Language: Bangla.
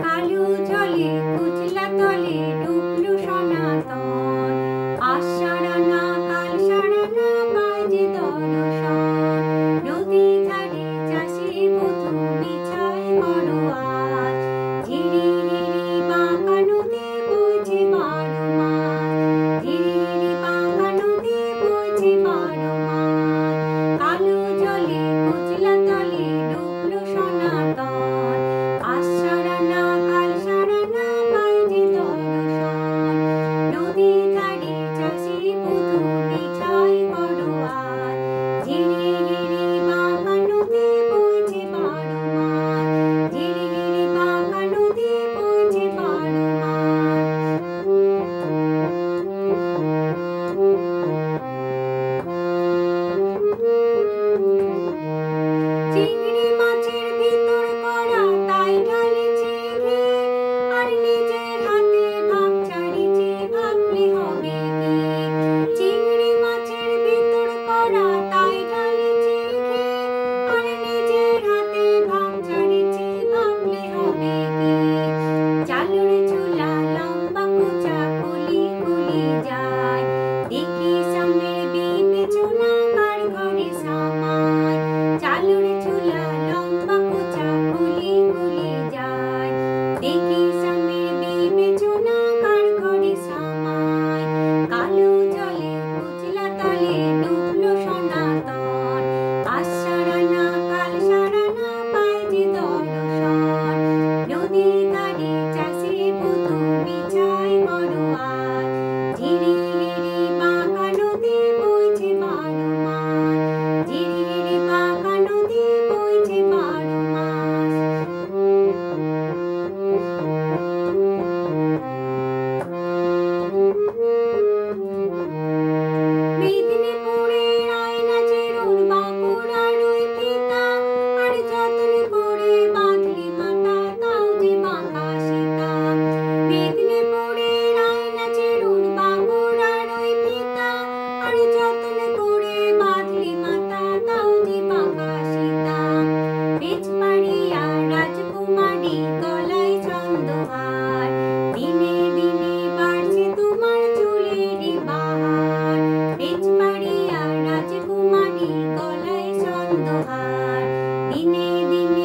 কালো জলে কুচলা তলে ডুবলো সনাতন, আজ সারা না কাল সারা না পায় যে দর্শন। নদী ধারে চাষি বধূ বিছায় করো আজ, ঝিরি রিরি বাঁকা নদী বইছে 12 মাস, ঝিরি রিরি বাঁকা নদী বইছে 12 মাস। কালো জলে কুচলা তলে ডুবলো সনাতন, আজ সারা না কাল সারা না পায় যে দর্শন। নদী ধারে চাষি বধূ বিছায় করো আজ, ঝিরি রিরি বাঁকা নদী বইছে 12 মাস, ঝিরি রিরি বাঁকা নদী বইছে 12 মাস। চিংড়ি মাছের ভিতর করা তাই ঢালেছে ঘি, আর নিজের হাতে ভাগ ছাড়িছে ভাবলে হবে কি। চিংড়ি মাছের ভিতর করা তাই ঢালেছে ঘি, আর নিজের হাতে ভাগ ছাড়িছে ভাবলে হবে কি। চালুর চুলা লম্বা কুচা কুলি কুলি যায়, দেখি সামনের বিবেচনা কার ঘরে সামায়। চালুর চুলা লম্বা কুচা কুলি কুলি যায়, দেখি সামনের বিবেচনা কার ঘরে সামায়। কালো জলে কুচলা তলে ডুবলো সনাতন, আজ সারা না কাল সারা না পায় যে দর্শন। নদী ধারে চাষি বধূ বিছায় করো আজ, ঝিরি রিরি বাঁকা নদী বইছে 12 মাস, ঝিরি রিরি বাঁকা নদী বইছে 12 মাস। মেদিনীপুরের আয়না চেরুন বাঁকুড়ার ওই ফিতা, আর যতন করে বাঁধলি মাথা তাও যে বাঁকা সীতা। মেদিনীপুরের আয়না চেরুন বাঁকুড়ার ওই ফিতা, আর যতন করে বাঁধলি মাথা তাও যে বাঁকা সীতা। বেজপাড়িয়া রাজকুমারী গলায় চন্দ্রহার, দিনে দিনে বাড়ছে তোমার চুলেরই বাহার। বেজপাড়িয়া রাজকুমারী গলায় চন্দ্রহার, দিনে দিনে